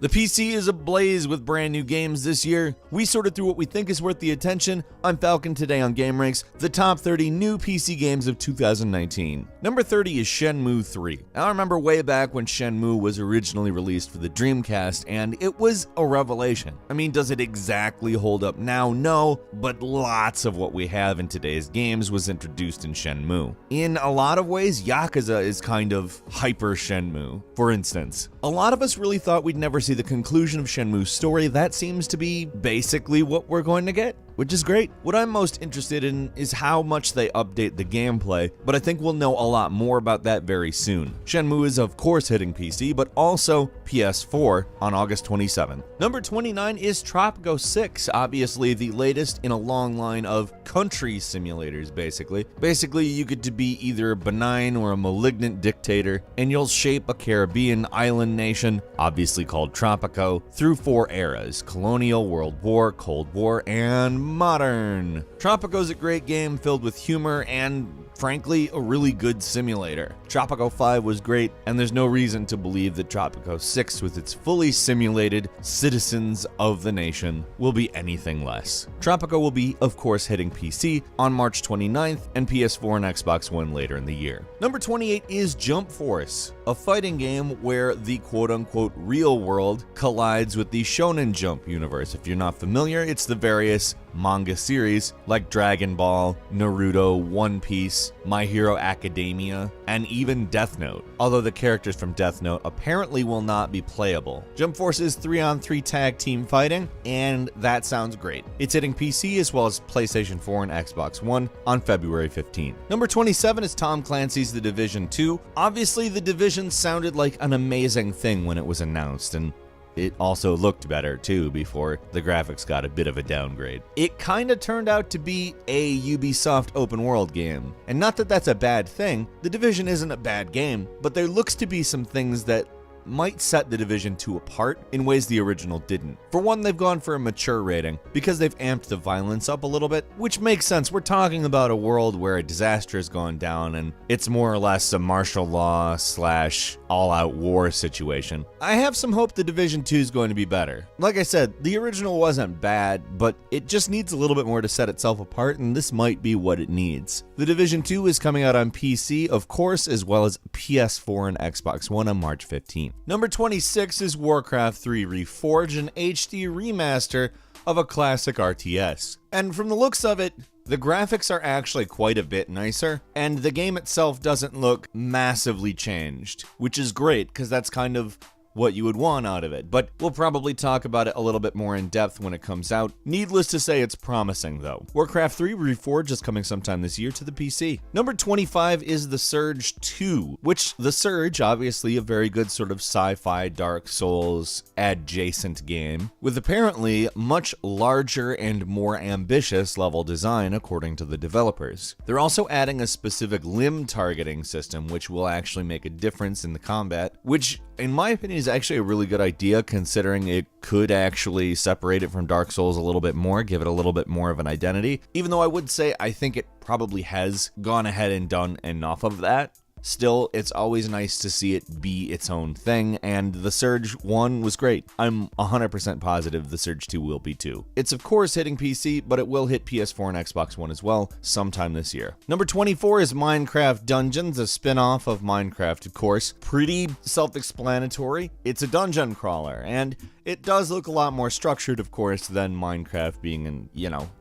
The PC is ablaze with brand new games this year. We sorted through what we think is worth the attention. I'm Falcon, today on GameRanks, the top 30 new PC games of 2019. Number 30 is Shenmue 3. Now, I remember way back when Shenmue was originally released for the Dreamcast, and it was a revelation. I mean, does it exactly hold up now? No, but lots of what we have in today's games was introduced in Shenmue. In a lot of ways, Yakuza is kind of hyper Shenmue. For instance, a lot of us really thought we'd never see the conclusion of Shenmue's story. That seems to be basically what we're going to get, which is great. What I'm most interested in is how much they update the gameplay, but I think we'll know a lot more about that very soon. Shenmue is of course hitting PC, but also PS4 on August 27th. Number 29 is Tropico 6, obviously the latest in a long line of country simulators, basically. Basically, you get to be either a benign or a malignant dictator, and you'll shape a Caribbean island nation, obviously called Tropico, through 4 eras: colonial, World War, Cold War, and modern. Tropico's a great game filled with humor and, frankly, a really good simulator. Tropico 5 was great, and there's no reason to believe that Tropico 6, with its fully simulated citizens of the nation, will be anything less. Tropico will be, of course, hitting PC on March 29th and PS4 and Xbox One later in the year. Number 28 is Jump Force, a fighting game where the quote-unquote real world collides with the Shonen Jump universe. If you're not familiar, it's the various manga series like Dragon Ball, Naruto, One Piece, My Hero Academia, and even Death Note, although the characters from Death Note apparently will not be playable. Jump Force is 3-on-3 tag team fighting, and that sounds great. It's hitting PC as well as PlayStation 4 and Xbox One on February 15th. Number 27 is Tom Clancy's The Division 2. Obviously, The Division sounded like an amazing thing when it was announced, and it also looked better too before the graphics got a bit of a downgrade. It kinda turned out to be a Ubisoft open world game. And not that that's a bad thing, The Division isn't a bad game, but there looks to be some things that might set The Division 2 apart in ways the original didn't. For one, they've gone for a mature rating because they've amped the violence up a little bit, which makes sense. We're talking about a world where a disaster has gone down and it's more or less a martial law / all-out war situation. I have some hope The Division 2 is going to be better. Like I said, the original wasn't bad, but it just needs a little bit more to set itself apart, and this might be what it needs. The Division 2 is coming out on PC, of course, as well as PS4 and Xbox One on March 15th. Number 26 is Warcraft 3 Reforged, an HD remaster of a classic RTS. And from the looks of it, the graphics are actually quite a bit nicer, and the game itself doesn't look massively changed, which is great because that's kind of what you would want out of it, but we'll probably talk about it a little bit more in depth when it comes out. Needless to say, it's promising though. Warcraft 3 Reforged is coming sometime this year to the PC. Number 25 is The Surge 2, which The Surge, obviously a very good sort of sci-fi Dark Souls adjacent game, with apparently much larger and more ambitious level design according to the developers. They're also adding a specific limb targeting system, which will actually make a difference in the combat, which in my opinion is actually a really good idea, considering it could actually separate it from Dark Souls a little bit more, give it a little bit more of an identity, even though I would say I think it probably has gone ahead and done enough of that. Still, it's always nice to see it be its own thing, and The Surge 1 was great. I'm 100% positive The Surge 2 will be too. It's of course hitting PC, but it will hit PS4 and Xbox One as well sometime this year. Number 24 is Minecraft Dungeons, a spin-off of Minecraft, of course. Pretty self-explanatory. It's a dungeon crawler, and it does look a lot more structured, of course, than Minecraft being an,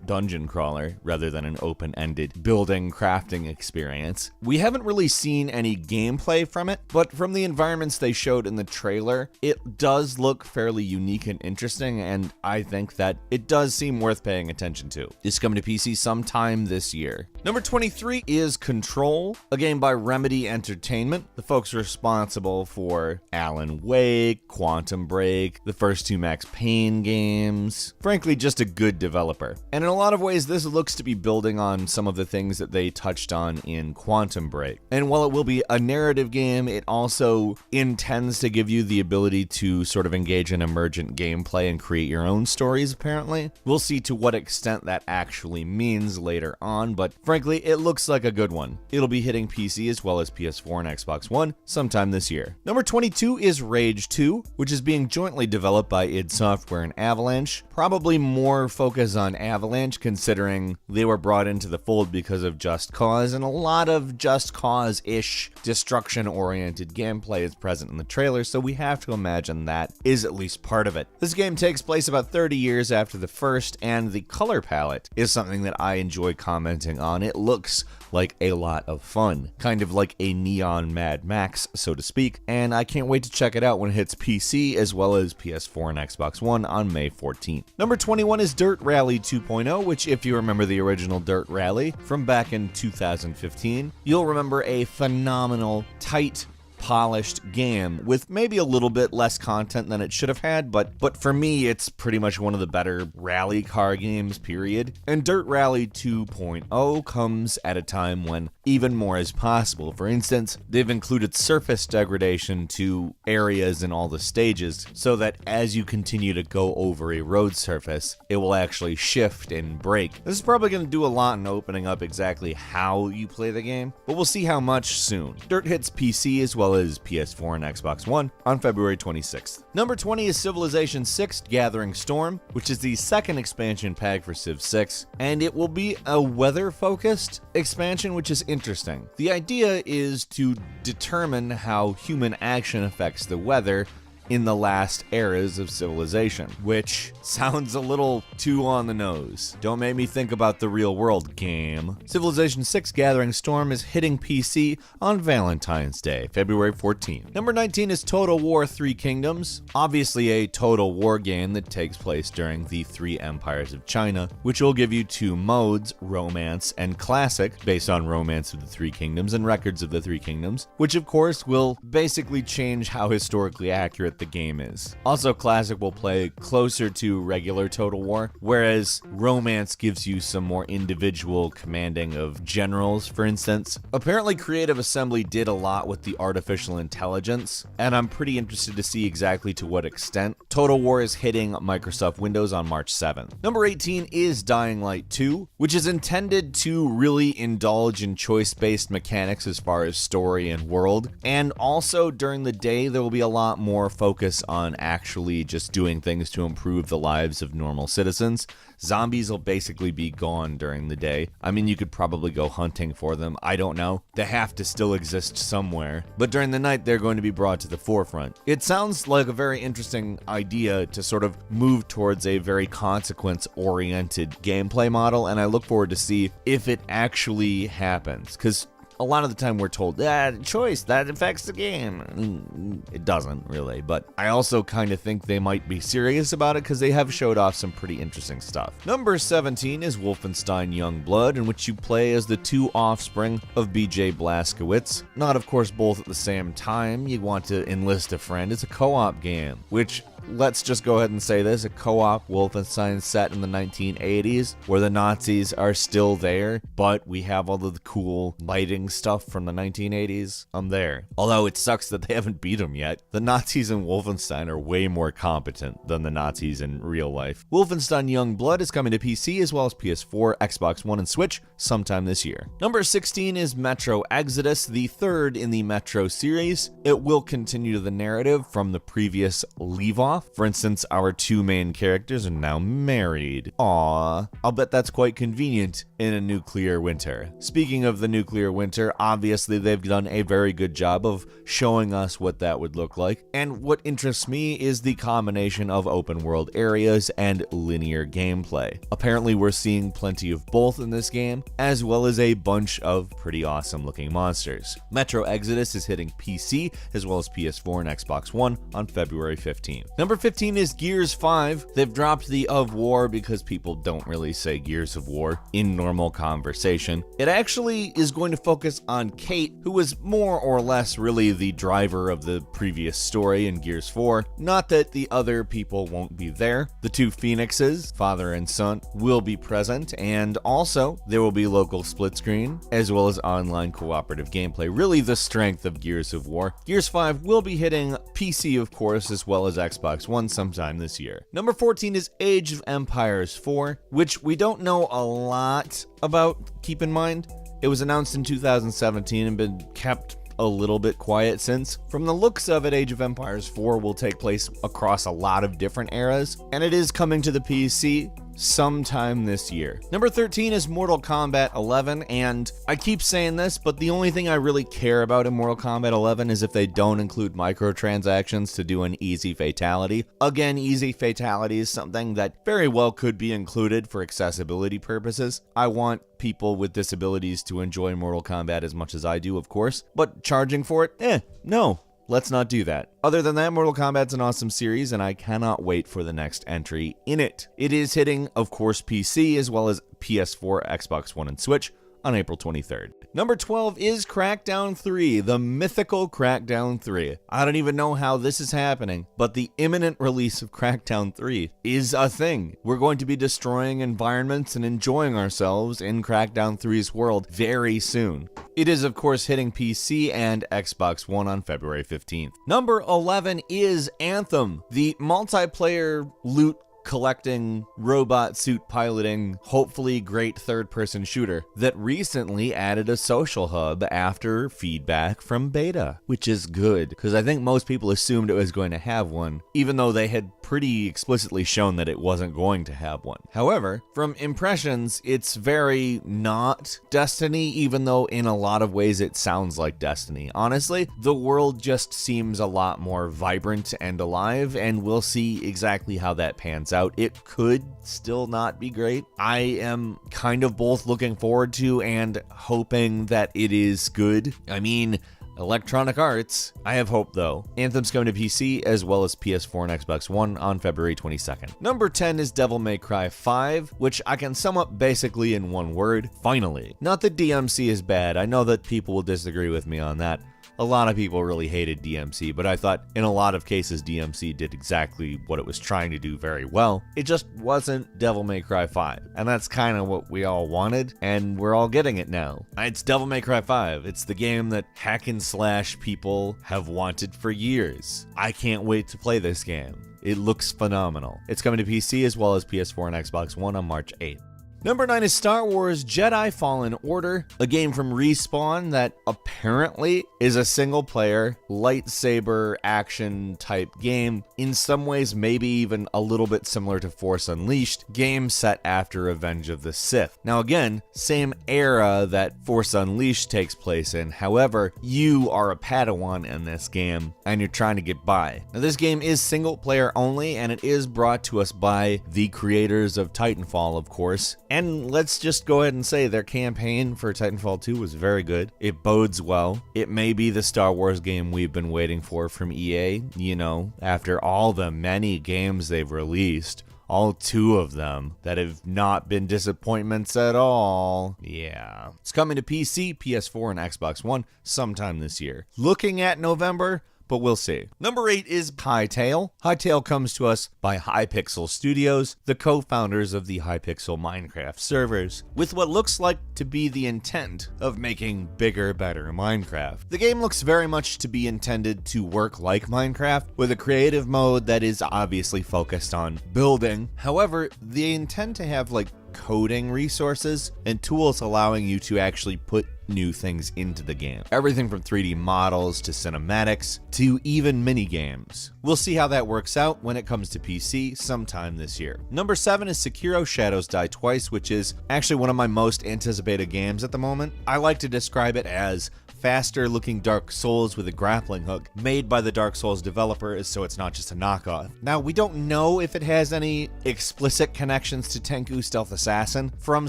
dungeon crawler rather than an open-ended building crafting experience. We haven't really seen any gameplay from it, but from the environments they showed in the trailer, it does look fairly unique and interesting, and I think that it does seem worth paying attention to. It's coming to PC sometime this year. Number 23 is Control, a game by Remedy Entertainment, the folks responsible for Alan Wake, Quantum Break, the first 2 Max Payne games. Frankly, just a good developer. And in a lot of ways, this looks to be building on some of the things that they touched on in Quantum Break. And while it will be a narrative game. It also intends to give you the ability to sort of engage in emergent gameplay and create your own stories, apparently. We'll see to what extent that actually means later on, but frankly, it looks like a good one. It'll be hitting PC as well as PS4 and Xbox One sometime this year. Number 22 is Rage 2, which is being jointly developed by id Software and Avalanche. Probably more focus on Avalanche, considering they were brought into the fold because of Just Cause, and a lot of Just Cause-ish destruction-oriented gameplay is present in the trailer, so we have to imagine that is at least part of it. This game takes place about 30 years after the first, and the color palette is something that I enjoy commenting on. It looks like a lot of fun, kind of like a neon Mad Max, so to speak, and I can't wait to check it out when it hits PC as well as PS4 and Xbox One on May 14th. Number 21 is Dirt Rally 2.0, which, if you remember the original Dirt Rally from back in 2015, you'll remember a phenomenal, tight, polished game with maybe a little bit less content than it should have had, but for me, it's pretty much one of the better rally car games, period. And Dirt Rally 2.0 comes at a time when even more is possible. For instance, they've included surface degradation to areas in all the stages, so that as you continue to go over a road surface, it will actually shift and brake. This is probably going to do a lot in opening up exactly how you play the game, but we'll see how much soon. Dirt hits PC as well as PS4 and Xbox One on February 26th. Number 20 is Civilization 6 Gathering Storm, which is the second expansion pack for Civ 6, and it will be a weather-focused expansion, which is interesting. The idea is to determine how human action affects the weather in the last eras of civilization, which sounds a little too on the nose. Don't make me think about the real world, game. Civilization 6 Gathering Storm is hitting PC on Valentine's Day, February 14th. Number 19 is Total War 3 Kingdoms, obviously a total war game that takes place during the Three Empires of China, which will give you two modes, Romance and Classic, based on Romance of the Three Kingdoms and Records of the Three Kingdoms, which of course will basically change how historically accurate the game is. Also, Classic will play closer to regular Total War, whereas Romance gives you some more individual commanding of generals, for instance. Apparently, Creative Assembly did a lot with the artificial intelligence, and I'm pretty interested to see exactly to what extent. Total War is hitting Microsoft Windows on March 7th. Number 18 is Dying Light 2, which is intended to really indulge in choice-based mechanics as far as story and world, and also during the day there will be a lot more focus on actually just doing things to improve the lives of normal citizens. Zombies will basically be gone during the day. I mean, you could probably go hunting for them. I don't know. They have to still exist somewhere. But during the night, they're going to be brought to the forefront. It sounds like a very interesting idea to sort of move towards a very consequence-oriented gameplay model, and I look forward to see if it actually happens. Because a lot of the time we're told, choice, that affects the game. It doesn't, really, but I also kind of think they might be serious about it because they have showed off some pretty interesting stuff. Number 17 is Wolfenstein Youngblood, in which you play as the two offspring of BJ Blazkowicz. Not, of course, both at the same time. You want to enlist a friend. It's a co-op game, which, let's just go ahead and say this, a co-op Wolfenstein set in the 1980s where the Nazis are still there, but we have all of the cool lighting stuff from the 1980s. I'm there. Although it sucks that they haven't beat them yet. The Nazis in Wolfenstein are way more competent than the Nazis in real life. Wolfenstein Youngblood is coming to PC as well as PS4, Xbox One, and Switch sometime this year. Number 16 is Metro Exodus, the third in the Metro series. It will continue the narrative from the previous Leave Off. For instance, our two main characters are now married. Aww. I'll bet that's quite convenient in a nuclear winter. Speaking of the nuclear winter, obviously they've done a very good job of showing us what that would look like. And what interests me is the combination of open world areas and linear gameplay. Apparently we're seeing plenty of both in this game, as well as a bunch of pretty awesome looking monsters. Metro Exodus is hitting PC as well as PS4 and Xbox One on February 15th. Number Number 15 is Gears 5. They've dropped the of war because people don't really say Gears of War in normal conversation. It actually is going to focus on Kate, who was more or less really the driver of the previous story in Gears 4. Not that the other people won't be there. The two Phoenixes, father and son, will be present, and also there will be local split screen as well as online cooperative gameplay. Really the strength of Gears of War. Gears 5 will be hitting PC, of course, as well as Xbox One sometime this year. Number 14 is Age of Empires 4, which we don't know a lot about, keep in mind. It was announced in 2017 and been kept a little bit quiet since. From the looks of it, Age of Empires 4 will take place across a lot of different eras, and it is coming to the PC sometime this year. Number 13 is Mortal Kombat 11, and I keep saying this, but the only thing I really care about in Mortal Kombat 11 is if they don't include microtransactions to do an easy fatality. Again, easy fatality is something that very well could be included for accessibility purposes. I want people with disabilities to enjoy Mortal Kombat as much as I do, of course, but charging for it? No. Let's not do that. Other than that, Mortal Kombat's an awesome series, and I cannot wait for the next entry in it. It is hitting, of course, PC as well as PS4, Xbox One, and Switch on April 23rd. Number 12 is Crackdown 3, the mythical Crackdown 3. I don't even know how this is happening, but the imminent release of Crackdown 3 is a thing. We're going to be destroying environments and enjoying ourselves in Crackdown 3's world very soon. It is, of course, hitting PC and Xbox One on February 15th. Number 11 is Anthem, the multiplayer loot collecting, robot suit piloting, hopefully great third-person shooter that recently added a social hub after feedback from beta, which is good because I think most people assumed it was going to have one, even though they had pretty explicitly shown that it wasn't going to have one. However, from impressions, it's very not Destiny, even though in a lot of ways it sounds like Destiny. Honestly, the world just seems a lot more vibrant and alive, and we'll see exactly how that pans out. It could still not be great. I am kind of both looking forward to and hoping that it is good. I mean, Electronic Arts. I have hope though. Anthem's coming to PC as well as PS4 and Xbox One on February 22nd. Number 10 is Devil May Cry 5, which I can sum up basically in one word: finally. Not that DMC is bad. I know that people will disagree with me on that. A lot of people really hated DMC, but I thought in a lot of cases DMC did exactly what it was trying to do very well. It just wasn't Devil May Cry 5, and that's kind of what we all wanted, and we're all getting it now. It's Devil May Cry 5. It's the game that hack and slash people have wanted for years. I can't wait to play this game. It looks phenomenal. It's coming to PC as well as PS4 and Xbox One on March 8th. Number 9 is Star Wars Jedi Fallen Order, a game from Respawn that apparently is a single-player, lightsaber action type game, in some ways maybe even a little bit similar to Force Unleashed, game set after Revenge of the Sith. Now again, same era that Force Unleashed takes place in, however, you are a Padawan in this game, and you're trying to get by. Now this game is single-player only, and it is brought to us by the creators of Titanfall, of course. And let's just go ahead and say their campaign for Titanfall 2 was very good. It bodes well. It may be the Star Wars game we've been waiting for from EA, you know, after all the many games they've released. All 2 of them that have not been disappointments at all. Yeah. It's coming to PC, PS4, and Xbox One sometime this year. Looking at November, but we'll see. Number 8 is Hytale. Hytale comes to us by Hypixel Studios, the co-founders of the Hypixel Minecraft servers, with what looks like to be the intent of making bigger, better Minecraft. The game looks very much to be intended to work like Minecraft, with a creative mode that is obviously focused on building. However, they intend to have like coding resources and tools allowing you to actually put new things into the game. Everything from 3D models to cinematics to even mini games. We'll see how that works out when it comes to PC sometime this year. Number 7 is Sekiro Shadows Die Twice, which is actually one of my most anticipated games at the moment. I like to describe it as faster looking Dark Souls with a grappling hook made by the Dark Souls developer, so it's not just a knockoff. Now, we don't know if it has any explicit connections to Tenku Stealth Assassin. From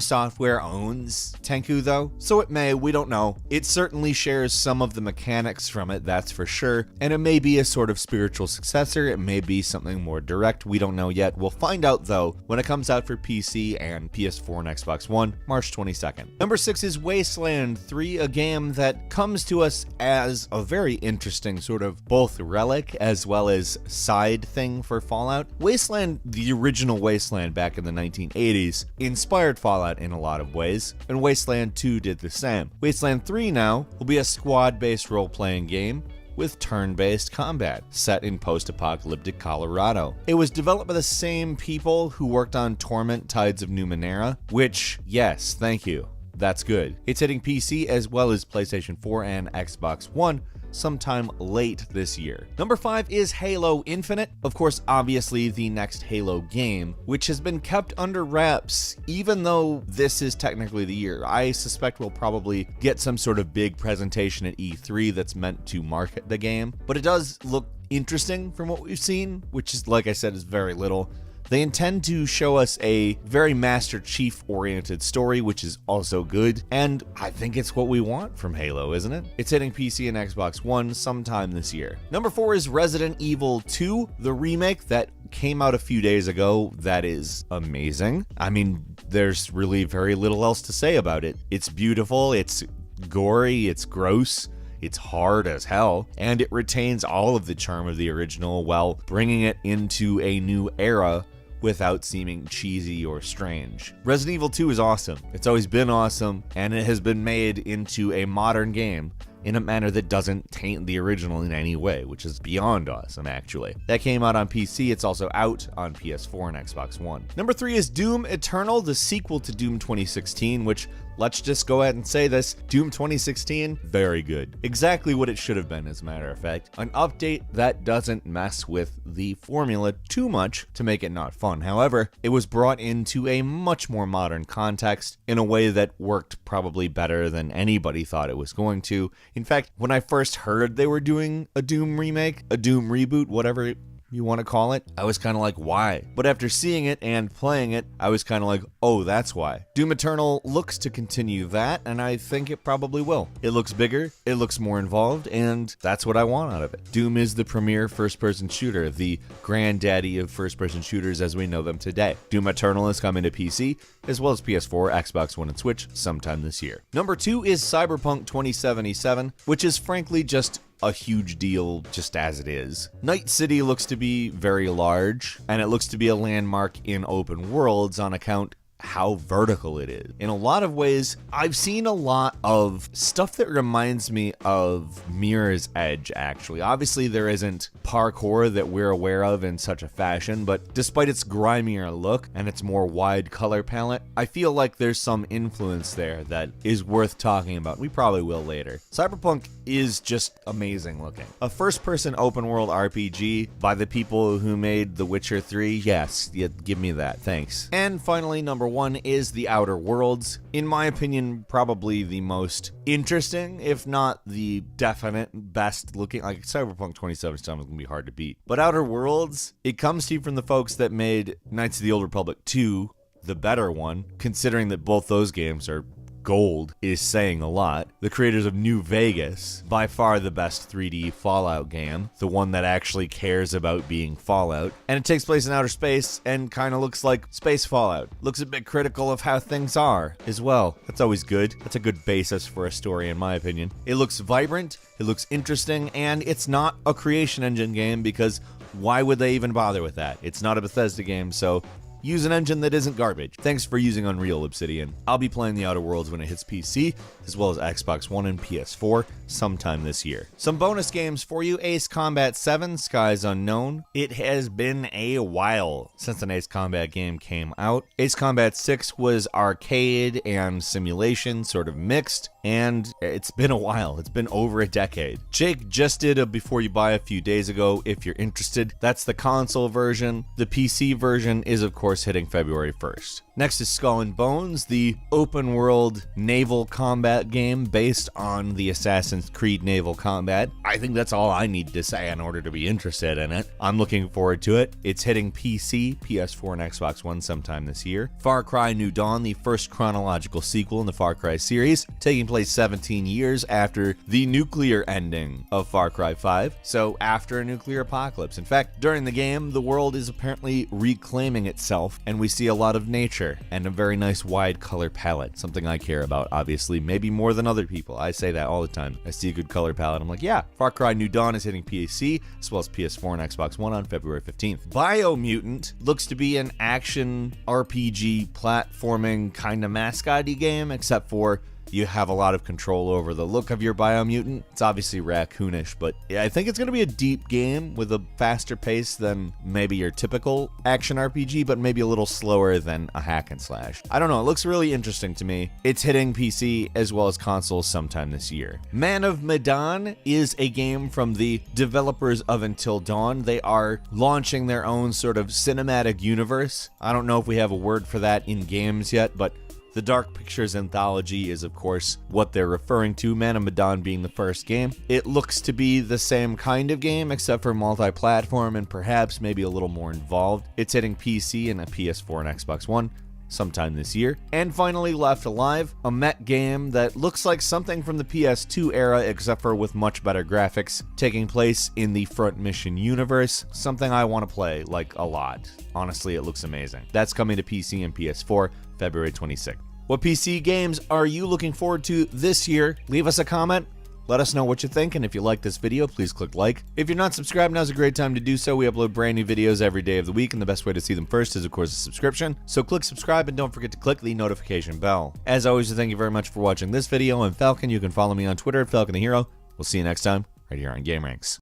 Software owns Tenku though, so it may, we don't know. It certainly shares some of the mechanics from it, that's for sure, and it may be a sort of spiritual successor, it may be something more direct, we don't know yet. We'll find out though when it comes out for PC and PS4 and Xbox One, March 22nd. Number 6 is Wasteland 3, a game that comes to us as a very interesting sort of both relic as well as side thing for Fallout. Wasteland, the original Wasteland back in the 1980s, inspired Fallout in a lot of ways, and Wasteland 2 did the same. Wasteland 3 now will be a squad-based role-playing game with turn-based combat, set in post-apocalyptic Colorado. It was developed by the same people who worked on Torment: Tides of Numenera, which, yes, thank you, that's good. It's hitting PC as well as PlayStation 4 and Xbox One sometime late this year. Number 5 is Halo Infinite. Of course, obviously the next Halo game, which has been kept under wraps, even though this is technically the year. I suspect we'll probably get some sort of big presentation at E3 that's meant to market the game, but it does look interesting from what we've seen, which is, like I said, is very little. They intend to show us a very Master Chief oriented story, which is also good, and I think it's what we want from Halo, isn't it? It's hitting PC and Xbox One sometime this year. Number 4 is Resident Evil 2, the remake that came out a few days ago. That is amazing. I mean, there's really very little else to say about it. It's beautiful, it's gory, it's gross, it's hard as hell, and it retains all of the charm of the original while bringing it into a new era without seeming cheesy or strange. Resident Evil 2 is awesome. It's always been awesome, and it has been made into a modern game in a manner that doesn't taint the original in any way, which is beyond awesome, actually. That came out on PC. It's also out on PS4 and Xbox One. Number 3 is Doom Eternal, the sequel to Doom 2016, which, let's just go ahead and say this, Doom 2016, very good. Exactly what it should have been, as a matter of fact. An update that doesn't mess with the formula too much to make it not fun. However, it was brought into a much more modern context in a way that worked probably better than anybody thought it was going to. In fact, when I first heard they were doing a Doom remake, a Doom reboot, whatever you want to call it, I was kind of like, why? But after seeing it and playing it, I was kind of like, oh, that's why. Doom Eternal looks to continue that, and I think it probably will. It looks bigger, it looks more involved, and that's what I want out of it. Doom is the premier first-person shooter, the granddaddy of first-person shooters as we know them today. Doom Eternal is coming to PC, as well as PS4, Xbox One, and Switch sometime this year. Number 2 is Cyberpunk 2077, which is frankly just a huge deal just as it is. Night City looks to be very large, and it looks to be a landmark in open worlds on account how vertical it is. In a lot of ways, I've seen a lot of stuff that reminds me of Mirror's Edge, actually. Obviously, there isn't parkour that we're aware of in such a fashion, but despite its grimier look and its more wide color palette, I feel like there's some influence there that is worth talking about. We probably will later. Cyberpunk is just amazing looking. A first-person open-world RPG by the people who made The Witcher 3. Yes, yeah, give me that, thanks. And finally, number 1 is The Outer Worlds. In my opinion, probably the most interesting, if not the definite best looking. Like, Cyberpunk 2077 is going to be hard to beat. But Outer Worlds, it comes to you from the folks that made Knights of the Old Republic 2, the better one, considering that both those games are gold, is saying a lot. The creators of New Vegas, by far the best 3D Fallout game, the one that actually cares about being Fallout, and it takes place in outer space and kind of looks like space Fallout. Looks a bit critical of how things are as well. That's always good. That's a good basis for a story, in my opinion. It looks vibrant, it looks interesting, and it's not a Creation Engine game because why would they even bother with that? It's not a Bethesda game, so use an engine that isn't garbage. Thanks for using Unreal, Obsidian. I'll be playing The Outer Worlds when it hits PC, as well as Xbox One and PS4 sometime this year. Some bonus games for you. Ace Combat 7, Skies Unknown. It has been a while since an Ace Combat game came out. Ace Combat 6 was arcade and simulation, sort of mixed. and it's been a while. It's been over a decade. Jake just did a Before You Buy a few days ago if you're interested. That's the console version. The PC version is, of course, hitting February 1st. Next is Skull and Bones, the open world naval combat game based on the Assassin's Creed naval combat. I think that's all I need to say in order to be interested in it. I'm looking forward to it. It's hitting PC, PS4, and Xbox One sometime this year. Far Cry New Dawn, the first chronological sequel in the Far Cry series, taking place 17 years after the nuclear ending of Far Cry 5, so after a nuclear apocalypse. In fact, during the game, the world is apparently reclaiming itself, and we see a lot of nature and a very nice wide color palette, something I care about, obviously, maybe more than other people. I say that all the time. I see a good color palette, I'm like, yeah. Far Cry New Dawn is hitting PC, as well as PS4 and Xbox One on February 15th. Biomutant looks to be an action RPG platforming kind of mascot-y game, except for you have a lot of control over the look of your Biomutant. It's obviously raccoonish, but I think it's going to be a deep game with a faster pace than maybe your typical action RPG, but maybe a little slower than a hack and slash. I don't know, it looks really interesting to me. It's hitting PC as well as consoles sometime this year. Man of Medan is a game from the developers of Until Dawn. They are launching their own sort of cinematic universe. I don't know if we have a word for that in games yet, but the Dark Pictures Anthology is, of course, what they're referring to, Man of Medan being the first game. It looks to be the same kind of game, except for multi-platform and perhaps maybe a little more involved. It's hitting PC and a PS4 and Xbox One sometime this year. And finally, Left Alive, a mech game that looks like something from the PS2 era, except for with much better graphics, taking place in the Front Mission universe, something I want to play, like, a lot. Honestly, it looks amazing. That's coming to PC and PS4, February 26th. What PC games are you looking forward to this year? Leave us a comment. Let us know what you think, and if you like this video, please click like. If you're not subscribed, now's a great time to do so. We upload brand new videos every day of the week, and the best way to see them first is, of course, a subscription. So click subscribe, and don't forget to click the notification bell. As always, thank you very much for watching this video. I'm Falcon. You can follow me on Twitter at Falcon the Hero. We'll see you next time, right here on GameRanks.